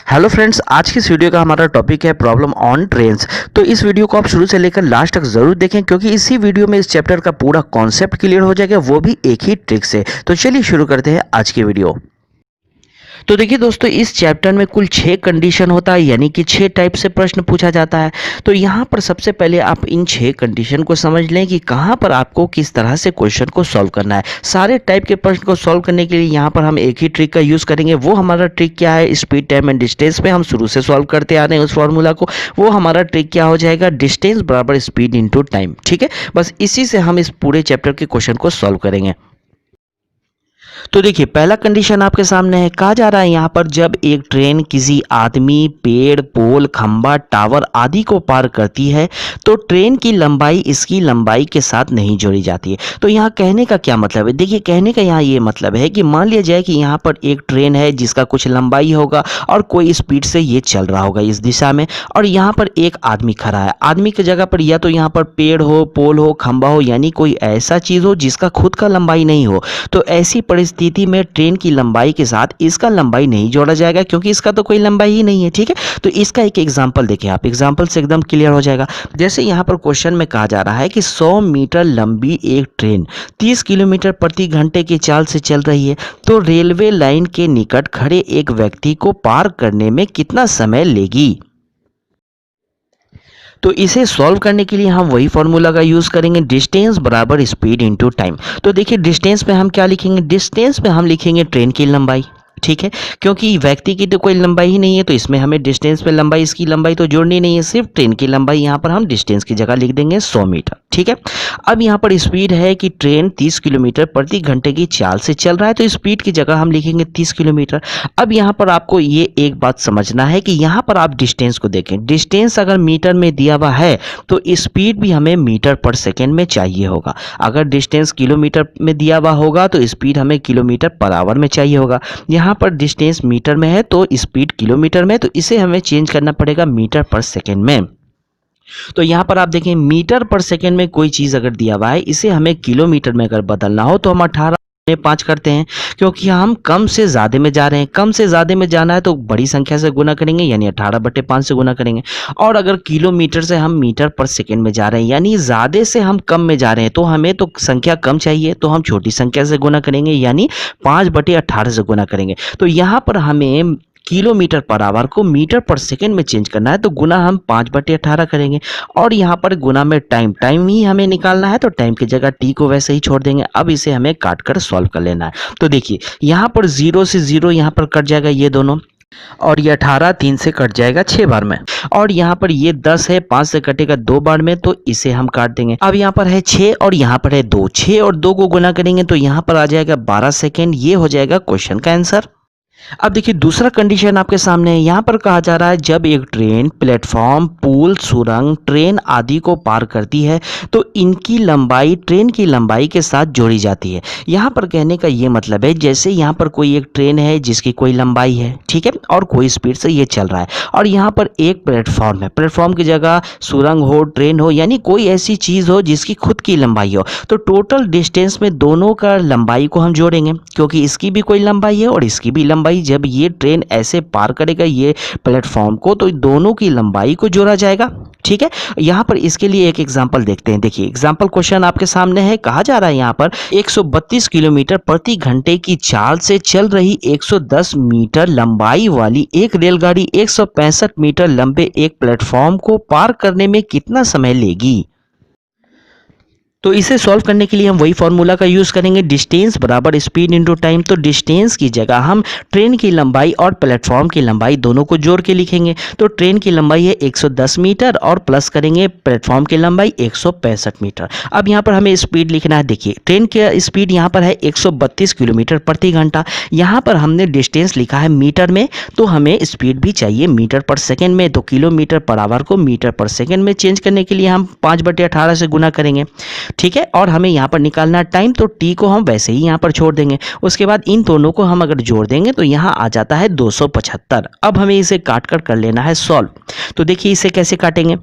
Hello friends, आज की इस वीडियो का हमारा टॉपिक है प्रॉब्लम ऑन ट्रेन्स। तो इस वीडियो को आप शुरू से लेकर लास्ट तक जरूर देखें, क्योंकि इसी वीडियो में इस चैप्टर का पूरा कॉन्सेप्ट क्लियर हो जाएगा, वो भी एक ही ट्रिक से। तो चलिए शुरू करते हैं आज की वीडियो। तो देखिए दोस्तों, इस चैप्टर में कुल 6 कंडीशन होता है, यानी कि 6 टाइप से प्रश्न पूछा जाता है। तो यहाँ पर सबसे पहले आप इन 6 कंडीशन को समझ लें कि कहाँ पर आपको किस तरह से क्वेश्चन को सॉल्व करना है। सारे टाइप के प्रश्न को सॉल्व करने के लिए यहाँ पर हम एक ही ट्रिक का यूज़ करेंगे। वो हमारा ट्रिक क्या है? स्पीड, टाइम एंड डिस्टेंस में हम शुरू से सॉल्व करते आ रहे हैं उस फॉर्मूला को। वो हमारा ट्रिक क्या हो जाएगा? डिस्टेंस बराबर स्पीड इंटू टाइम। ठीक है, बस इसी से हम इस पूरे चैप्टर के क्वेश्चन को सॉल्व करेंगे। तो देखिए, पहला कंडीशन आपके सामने है। कहा जा रहा है यहाँ पर, जब एक ट्रेन किसी आदमी, पेड़, पोल, खंबा, टावर आदि को पार करती है तो ट्रेन की लंबाई इसकी लंबाई के साथ नहीं जोड़ी जाती है। तो यहाँ कहने का क्या मतलब है? देखिए, कहने का यहाँ ये मतलब है कि मान लिया जाए कि यहाँ पर एक ट्रेन है जिसका कुछ लंबाई होगा और कोई स्पीड से ये चल रहा होगा इस दिशा में, और यहाँ पर एक आदमी खड़ा है। आदमी की जगह पर या तो यहाँ पर पेड़ हो, पोल हो, खंबा हो, यानी कोई ऐसा चीज़ हो जिसका खुद का लंबाई नहीं हो। तो ऐसी स्थिति में ट्रेन की लंबाई के साथ इसका लंबाई नहीं जोड़ा जाएगा, क्योंकि इसका तो कोई लंबाई ही नहीं है। ठीक है, तो इसका एक एग्जांपल देखिए, आप एग्जांपल से एकदम क्लियर हो जाएगा। जैसे यहाँ पर क्वेश्चन में कहा जा रहा है कि 100 मीटर लंबी एक ट्रेन 30 किलोमीटर प्रति घंटे की चाल से चल रही है, तो रेलवे लाइन के निकट खड़े एक व्यक्ति को पार करने में कितना समय लेगी? तो इसे सॉल्व करने के लिए हम वही फॉर्मूला का यूज़ करेंगे, डिस्टेंस बराबर स्पीड इनटू टाइम। तो देखिए, डिस्टेंस में हम क्या लिखेंगे? डिस्टेंस में हम लिखेंगे ट्रेन की लंबाई। ठीक है, क्योंकि व्यक्ति की तो कोई लंबाई ही नहीं है, तो इसमें हमें डिस्टेंस पे लंबाई, इसकी लंबाई तो जोड़नी नहीं है, सिर्फ ट्रेन की लंबाई। यहाँ पर हम डिस्टेंस की जगह लिख देंगे 100 मीटर। ठीक है, अब यहाँ पर स्पीड है कि ट्रेन 30 किलोमीटर प्रति घंटे की चाल से चल रहा है, तो स्पीड की जगह हम लिखेंगे 30 किलोमीटर। अब यहाँ पर आपको ये एक बात समझना है कि यहाँ पर आप डिस्टेंस को देखें। डिस्टेंस अगर मीटर में दिया हुआ है तो स्पीड भी हमें मीटर पर सेकेंड में चाहिए होगा। अगर डिस्टेंस किलोमीटर में दिया हुआ होगा तो स्पीड हमें किलोमीटर पर आवर में चाहिए होगा। यहाँ पर डिस्टेंस मीटर में है तो स्पीड किलोमीटर में, तो इसे हमें चेंज करना पड़ेगा मीटर पर सेकेंड में। तो यहाँ पर आप देखें, मीटर पर सेकेंड में कोई चीज़ अगर दिया हुआ है, इसे हमें किलोमीटर में अगर बदलना हो तो हम 18 में 5 करते हैं, क्योंकि हम कम से ज़्यादा में जा रहे हैं। कम से ज़्यादा में जाना है तो बड़ी संख्या से गुना करेंगे, यानी 18/5 से गुना करेंगे। और अगर किलोमीटर से हम मीटर पर सेकेंड में जा रहे हैं, यानी ज़्यादा से हम कम में जा रहे हैं, तो हमें तो संख्या कम चाहिए, तो हम छोटी संख्या से गुना करेंगे, यानी 5/18 से गुना करेंगे। तो यहाँ पर हमें किलोमीटर पर आवर को मीटर पर सेकेंड में चेंज करना है, तो गुना हम 5/18 करेंगे। और यहाँ पर गुना में टाइम ही हमें निकालना है, तो टाइम की जगह टी को वैसे ही छोड़ देंगे। अब इसे हमें काट कर सॉल्व कर लेना है। तो देखिए, यहाँ पर 0 से 0 यहाँ पर कट जाएगा, ये दोनों, और ये 18 3 से कट जाएगा 6 बार में। और यहाँ पर ये 10 है, 5 से कटेगा 2 बार में, तो इसे हम काट देंगे। अब यहाँ पर है 6 और यहाँ पर है 2, 6 और 2 को गुना करेंगे तो यहाँ पर आ जाएगा 12 सेकेंड। ये हो जाएगा क्वेश्चन का आंसर। अब देखिए, दूसरा कंडीशन आपके सामने है। यहाँ पर कहा जा रहा है, जब एक ट्रेन प्लेटफॉर्म, पुल, सुरंग, ट्रेन आदि को पार करती है तो इनकी लंबाई ट्रेन की लंबाई के साथ जोड़ी जाती है। यहाँ पर कहने का ये मतलब है, जैसे यहाँ पर कोई एक ट्रेन है जिसकी कोई लंबाई है, ठीक है, और कोई स्पीड से ये चल रहा है, और यहाँ पर एक प्लेटफॉर्म है। प्लेटफॉर्म की जगह सुरंग हो, ट्रेन हो, यानी कोई ऐसी चीज़ हो जिसकी खुद की लंबाई हो, तो टोटल डिस्टेंस में दोनों का लंबाई को हम जोड़ेंगे, क्योंकि इसकी भी कोई लंबाई है और इसकी भी लंबाई। जब ये ट्रेन ऐसे पार करेगा ये प्लेटफॉर्म को, तो दोनों की लंबाई को जोड़ा जाएगा। ठीक है, यहाँ पर इसके लिए एक एग्जांपल देखते हैं। देखिए, एग्जांपल क्वेश्चन आपके सामने है। कहा जा रहा है यहाँ पर, 132 किलोमीटर प्रति घंटे की चाल से चल रही 110 मीटर लंबाई वाली एक रेलगाड़ी 165 मीटर लंबे एक प्लेटफॉर्म को पार करने में कितना समय लेगी? तो इसे सॉल्व करने के लिए हम वही फॉर्मूला का यूज़ करेंगे, डिस्टेंस बराबर स्पीड इनटू टाइम। तो डिस्टेंस की जगह हम ट्रेन की लंबाई और प्लेटफॉर्म की लंबाई दोनों को जोड़ के लिखेंगे। तो ट्रेन की लंबाई है 110 मीटर और प्लस करेंगे प्लेटफॉर्म की लंबाई 165 मीटर। अब यहाँ पर हमें स्पीड लिखना है। देखिए, ट्रेन की स्पीड यहाँ पर है 132 किलोमीटर प्रति घंटा। यहाँ पर हमने डिस्टेंस लिखा है मीटर में, तो हमें स्पीड भी चाहिए मीटर पर सेकेंड में। तो किलोमीटर पर आवर को मीटर पर सेकेंड में चेंज करने के लिए हम 5/18 से गुना करेंगे। ठीक है, और हमें यहाँ पर निकालना टाइम, तो टी को हम वैसे ही यहाँ पर छोड़ देंगे। उसके बाद इन दोनों को हम अगर जोड़ देंगे तो यहाँ आ जाता है 275। अब हमें इसे काट कर लेना है सॉल्व। तो देखिए, इसे कैसे काटेंगे?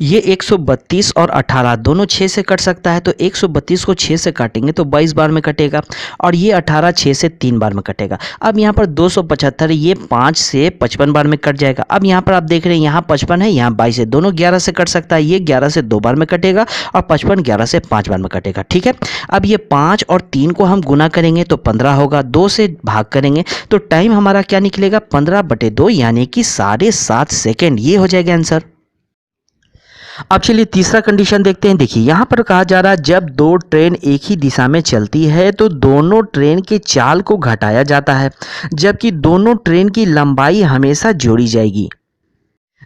ये 132 और 18 दोनों 6 से कट सकता है, तो 132 को 6 से काटेंगे तो 22 बार में कटेगा, और ये 18 6 से 3 बार में कटेगा। अब यहाँ पर 275 ये 5 से 55 बार में कट जाएगा। अब यहाँ पर आप देख रहे हैं यहाँ 55 है, यहाँ 22 है, दोनों 11 से कट सकता है, ये 11 से 2 बार में कटेगा और 55 11 से 5 बार में कटेगा। ठीक है, अब ये 5 और 3 को हम गुना करेंगे तो 15 होगा, 2 से भाग करेंगे तो टाइम हमारा क्या निकलेगा 15/2 यानी कि 7.5 सेकेंड, ये हो जाएगा आंसर। अब चलिए तीसरा कंडीशन देखते हैं। देखिए यहाँ पर कहा जा रहा है जब दो ट्रेन एक ही दिशा में चलती है तो दोनों ट्रेन के चाल को घटाया जाता है, जबकि दोनों ट्रेन की लंबाई हमेशा जोड़ी जाएगी।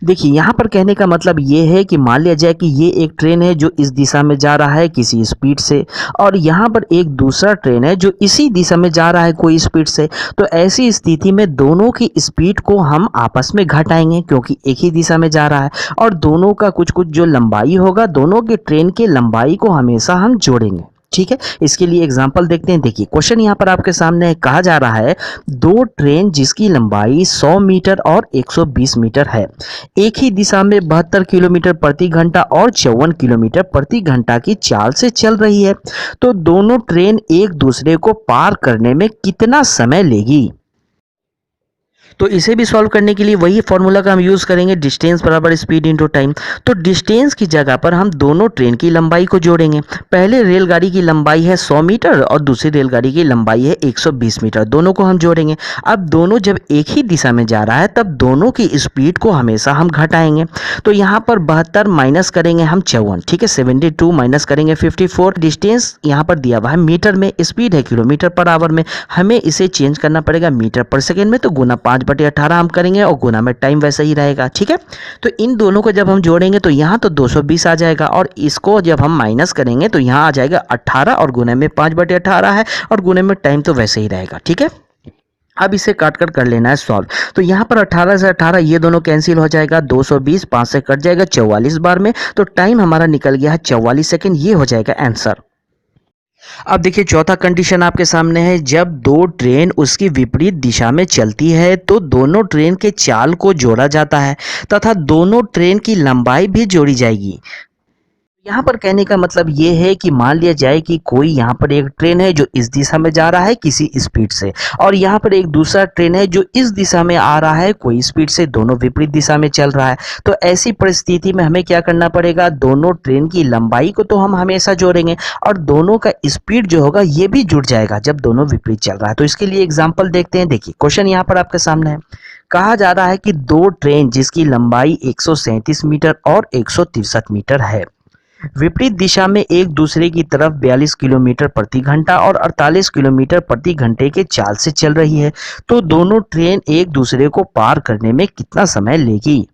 देखिए यहाँ पर कहने का मतलब ये है कि मान लिया जाए कि ये एक ट्रेन है जो इस दिशा में जा रहा है किसी स्पीड से, और यहाँ पर एक दूसरा ट्रेन है जो इसी दिशा में जा रहा है कोई स्पीड से। तो ऐसी स्थिति में दोनों की स्पीड को हम आपस में घटाएंगे क्योंकि एक ही दिशा में जा रहा है, और दोनों का कुछ कुछ जो लंबाई होगा दोनों के ट्रेन के लंबाई को हमेशा हम जोड़ेंगे। ठीक है, इसके लिए एग्जाम्पल देखते हैं। देखिए क्वेश्चन यहाँ पर आपके सामने है, कहा जा रहा है दो ट्रेन जिसकी लंबाई 100 मीटर और 120 मीटर है, एक ही दिशा में 72 किलोमीटर प्रति घंटा और 54 किलोमीटर प्रति घंटा की चाल से चल रही है, तो दोनों ट्रेन एक दूसरे को पार करने में कितना समय लेगी। तो इसे भी सॉल्व करने के लिए वही फॉर्मूला का हम यूज़ करेंगे, डिस्टेंस बराबर स्पीड इनटू टाइम। तो डिस्टेंस की जगह पर हम दोनों ट्रेन की लंबाई को जोड़ेंगे। पहले रेलगाड़ी की लंबाई है 100 मीटर और दूसरी रेलगाड़ी की लंबाई है 120 मीटर, दोनों को हम जोड़ेंगे। अब दोनों जब एक ही दिशा में जा रहा है तब दोनों की स्पीड को हमेशा हम घटाएंगे। तो यहाँ पर 72 माइनस करेंगे हम 54, ठीक है, 72 माइनस करेंगे 54। डिस्टेंस यहाँ पर दिया हुआ है मीटर में, स्पीड है किलोमीटर पर आवर में, हमें इसे चेंज करना पड़ेगा मीटर पर सेकेंड में, तो गुना 5/18 हम करेंगे और गुना में टाइम वैसा ही रहेगा। ठीक है, तो इन दोनों को जब हम जोड़ेंगे तो यहाँ तो 220 आ जाएगा, और इसको जब हम माइनस करेंगे तो यहाँ आ जाएगा 18, और गुने में 5/18 है, और गुने में टाइम तो वैसे ही रहेगा। ठीक है, अब इसे काट कर लेना है सॉल्व। तो यहाँ पर 18 से 18 ये दोनों कैंसिल हो जाएगा, 220 5 से कट जाएगा 44 बार में, तो टाइम हमारा निकल गया है 44 सेकेंड, ये हो जाएगा आंसर। अब देखिए चौथा कंडीशन आपके सामने है, जब दो ट्रेन उसकी विपरीत दिशा में चलती है तो दोनों ट्रेन के चाल को जोड़ा जाता है तथा दोनों ट्रेन की लंबाई भी जोड़ी जाएगी। यहाँ पर कहने का मतलब ये है कि मान लिया जाए कि कोई यहाँ पर एक ट्रेन है जो इस दिशा में जा रहा है किसी स्पीड से, और यहाँ पर एक दूसरा ट्रेन है जो इस दिशा में आ रहा है कोई स्पीड से, दोनों विपरीत दिशा में चल रहा है। तो ऐसी परिस्थिति में हमें क्या करना पड़ेगा, दोनों ट्रेन की लंबाई को तो हम हमेशा जोड़ेंगे और दोनों का स्पीड जो होगा ये भी जुड़ जाएगा जब दोनों विपरीत चल रहा है। तो इसके लिए एग्जाम्पल देखते हैं। देखिए क्वेश्चन यहाँ पर आपके सामने है, कहा जा रहा है कि दो ट्रेन जिसकी लंबाई 137 मीटर और 163 मीटर है, विपरीत दिशा में एक दूसरे की तरफ 42 किलोमीटर प्रति घंटा और 48 किलोमीटर प्रति घंटे के चाल से चल रही है, तो दोनों ट्रेन एक दूसरे को पार करने में कितना समय लेगी।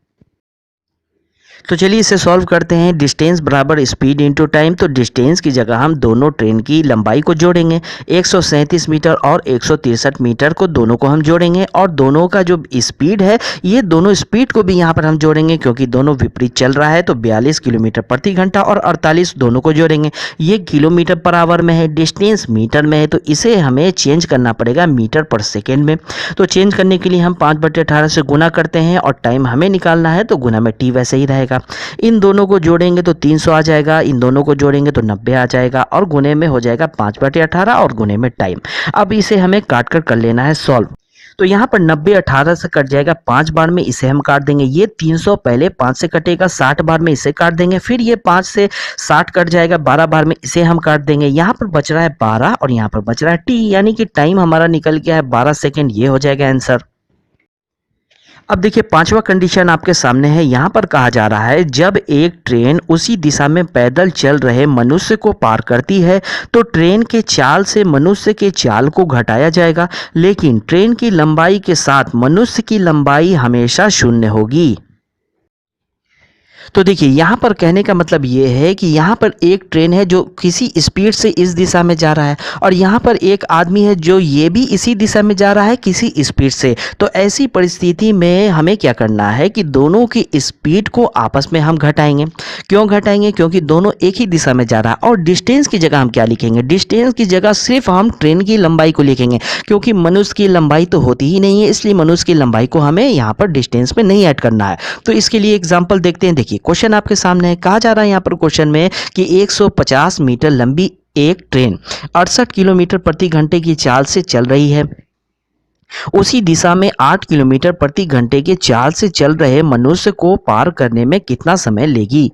तो चलिए इसे सॉल्व करते हैं। डिस्टेंस बराबर स्पीड इनटू टाइम, तो डिस्टेंस की जगह हम दोनों ट्रेन की लंबाई को जोड़ेंगे, 137 मीटर और 163 मीटर को दोनों को हम जोड़ेंगे, और दोनों का जो स्पीड है ये दोनों स्पीड को भी यहाँ पर हम जोड़ेंगे क्योंकि दोनों विपरीत चल रहा है, तो 42 किलोमीटर प्रति घंटा और 48 दोनों को जोड़ेंगे। ये किलोमीटर पर आवर में है, डिस्टेंस मीटर में है, तो इसे हमें चेंज करना पड़ेगा मीटर पर सेकेंड में। तो चेंज करने के लिए हम 5/18 से गुना करते हैं और टाइम हमें निकालना है, तो गुना में टी वैसे ही रहेगा। इन दोनों को जोड़ेंगे तो 300 आ जाएगा, इन दोनों को जोड़ेंगे तो 90 आ जाएगा, और गुने में हो जाएगा 5/18 और गुने में टाइम। अब इसे हमें काट कर लेना है सॉल्व। तो यहाँ पर 90 18 से कट जाएगा 5 बार में, इसे हम काट देंगे। ये 300 पहले 5 से कटेगा, 60 बार में इसे काट देंगे, फिर ये 5 से 60 कट जाएगा 12 बार में, इसे हम काट देंगे। यहाँ पर बच रहा है 12 और यहाँ पर बच रहा है टी, यानी कि टाइम हमारा निकल गया है 12 सेकेंड, ये हो जाएगा आंसर। अब देखिए पांचवा कंडीशन आपके सामने है। यहाँ पर कहा जा रहा है जब एक ट्रेन उसी दिशा में पैदल चल रहे मनुष्य को पार करती है तो ट्रेन के चाल से मनुष्य के चाल को घटाया जाएगा, लेकिन ट्रेन की लंबाई के साथ मनुष्य की लंबाई हमेशा शून्य होगी। तो देखिए यहाँ पर कहने का मतलब ये है कि यहाँ पर एक ट्रेन है जो किसी स्पीड से इस दिशा में जा रहा है, और यहाँ पर एक आदमी है जो ये भी इसी दिशा में जा रहा है किसी स्पीड से। तो ऐसी परिस्थिति में हमें क्या करना है कि दोनों की स्पीड को आपस में हम घटाएंगे। क्यों घटाएंगे? क्योंकि दोनों एक ही दिशा में जा रहा है। और डिस्टेंस की जगह हम क्या लिखेंगे? डिस्टेंस की जगह सिर्फ हम ट्रेन की लंबाई को लिखेंगे, क्योंकि मनुष्य की लंबाई तो होती ही नहीं है, इसलिए मनुष्य की लंबाई को हमें यहाँ पर डिस्टेंस में नहीं ऐड करना है। तो इसके लिए एग्जाम्पल देखते हैं। देखिए क्वेश्चन आपके सामने है, कहा जा रहा है यहाँ पर क्वेश्चन में कि 150 मीटर लंबी एक ट्रेन 68 किलोमीटर प्रति घंटे की चाल से चल रही है। उसी दिशा में 8 किलोमीटर प्रति घंटे के चाल से चल रहे मनुष्य को पार करने में कितना समय लेगी।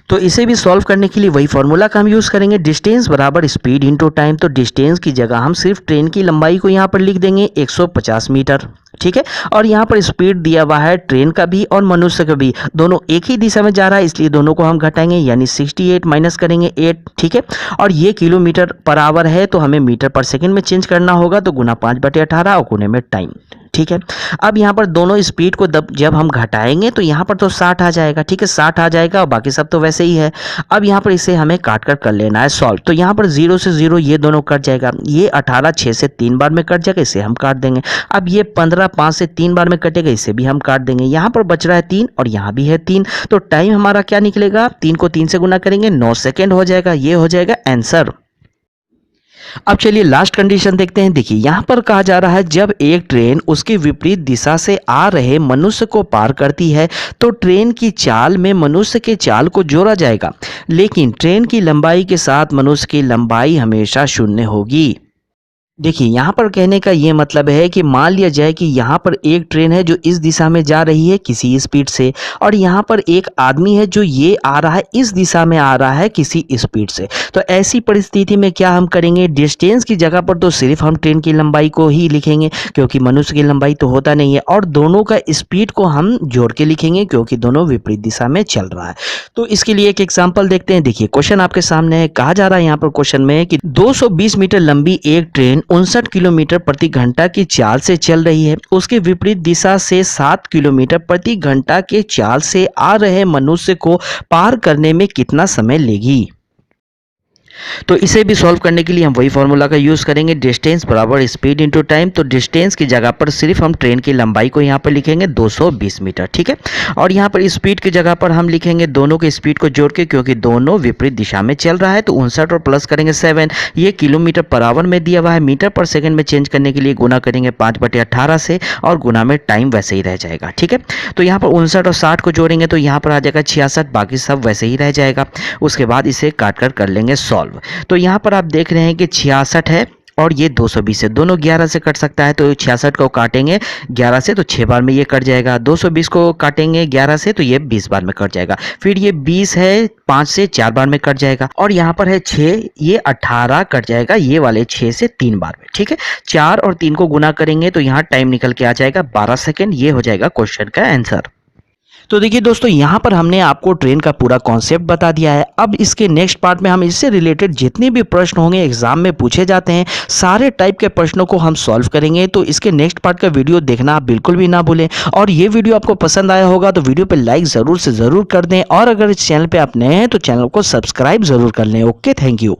तो इसे भी सॉल्व करने के लिए वही फॉर्मूला का हम यूज़ करेंगे, डिस्टेंस बराबर स्पीड इनटू टाइम। तो डिस्टेंस की जगह हम सिर्फ ट्रेन की लंबाई को यहाँ पर लिख देंगे 150 मीटर, ठीक है। और यहाँ पर स्पीड दिया हुआ है ट्रेन का भी और मनुष्य का भी, दोनों एक ही दिशा में जा रहा है, इसलिए दोनों को हम घटाएंगे, यानी 68 माइनस करेंगे 8, ठीक है। और ये किलोमीटर पर आवर है तो हमें मीटर पर सेकंड में चेंज करना होगा, तो गुना 5/18 और गुने में टाइम, ठीक है। अब यहाँ पर दोनों स्पीड को जब हम घटाएंगे तो यहाँ पर तो 60 आ जाएगा, ठीक है, 60 आ जाएगा और बाकी सब तो वैसे ही है। अब यहाँ पर इसे हमें काट कर लेना है सॉल्व। तो यहाँ पर 0 से 0 ये दोनों कट जाएगा, ये 18 6 से 3 बार में कट जाएगा, इसे हम काट देंगे। अब ये 15 5 से 3 बार में कटेगा, इसे भी हम काट देंगे। यहाँ पर बच रहा है 3 और यहाँ भी है 3, तो टाइम हमारा क्या निकलेगा, 3 को 3 से गुना करेंगे 9 सेकेंड हो जाएगा, ये हो जाएगा आंसर। अब चलिए लास्ट कंडीशन देखते हैं। देखिए यहाँ पर कहा जा रहा है जब एक ट्रेन उसके विपरीत दिशा से आ रहे मनुष्य को पार करती है तो ट्रेन की चाल में मनुष्य के चाल को जोड़ा जाएगा, लेकिन ट्रेन की लंबाई के साथ मनुष्य की लंबाई हमेशा शून्य होगी। देखिए यहाँ पर कहने का ये मतलब है कि मान लिया जाए कि यहाँ पर एक ट्रेन है जो इस दिशा में जा रही है किसी स्पीड से, और यहाँ पर एक आदमी है जो ये आ रहा है इस दिशा में आ रहा है किसी स्पीड से। तो ऐसी परिस्थिति में क्या हम करेंगे, डिस्टेंस की जगह पर तो सिर्फ हम ट्रेन की लंबाई को ही लिखेंगे क्योंकि मनुष्य की लंबाई तो होता नहीं है, और दोनों का स्पीड को हम जोड़ के लिखेंगे क्योंकि दोनों विपरीत दिशा में चल रहा है। तो इसके लिए एक एग्जाम्पल देखते हैं। देखिए क्वेश्चन आपके सामने है, कहा जा रहा है यहाँ पर क्वेश्चन में कि 220 मीटर लंबी एक ट्रेन 59 किलोमीटर प्रति घंटा की चाल से चल रही है। उसके विपरीत दिशा से 7 किलोमीटर प्रति घंटा के चाल से आ रहे मनुष्य को पार करने में कितना समय लेगी। तो इसे भी सॉल्व करने के लिए हम वही फॉर्मूला का यूज़ करेंगे, डिस्टेंस बराबर स्पीड इनटू टाइम। तो डिस्टेंस की जगह पर सिर्फ हम ट्रेन की लंबाई को यहाँ पर लिखेंगे 220 मीटर, ठीक है। और यहाँ पर स्पीड की जगह पर हम लिखेंगे दोनों के स्पीड को जोड़ के, क्योंकि दोनों विपरीत दिशा में चल रहा है। तो 59 और प्लस करेंगे 7, ये किलोमीटर पर आवर में दिया हुआ है, मीटर पर सेकेंड में चेंज करने के लिए गुना करेंगे 5/18 से, और गुना में टाइम वैसे ही रह जाएगा, ठीक है। तो यहाँ पर 59 और 60 को जोड़ेंगे तो यहाँ पर आ जाएगा 66, बाकी सब वैसे ही रह जाएगा। उसके बाद इसे काट कर लेंगे सॉल्व। तो यहाँ पर आप देख रहे हैं कि 66 है और ये 220 है, दोनों 11 से कट सकता है। तो 66 को काटेंगे 11 से तो 6 बार में ये कट जाएगा, 220 को काटेंगे 11 से तो ये 20 बार में कट जाएगा। फिर ये 20 है 5 से 4 बार में कट जाएगा, और यहाँ पर है 6, ये 18 कट जाएगा, ये वाले 6 से 3 बार में, ठीक है। 4 और 3 को गुना करेंगे तो यहाँ टाइम निकल के आ जाएगा 12 सेकेंड, ये हो जाएगा क्वेश्चन का आंसर। तो देखिए दोस्तों यहाँ पर हमने आपको ट्रेन का पूरा कॉन्सेप्ट बता दिया है। अब इसके नेक्स्ट पार्ट में हम इससे रिलेटेड जितने भी प्रश्न होंगे एग्जाम में पूछे जाते हैं, सारे टाइप के प्रश्नों को हम सॉल्व करेंगे। तो इसके नेक्स्ट पार्ट का वीडियो देखना आप बिल्कुल भी ना भूलें, और ये वीडियो आपको पसंद आया होगा तो वीडियो पर लाइक ज़रूर से ज़रूर कर दें, और अगर इस चैनल पर आप नए हैं तो चैनल को सब्सक्राइब ज़रूर कर लें। Okay, thank you.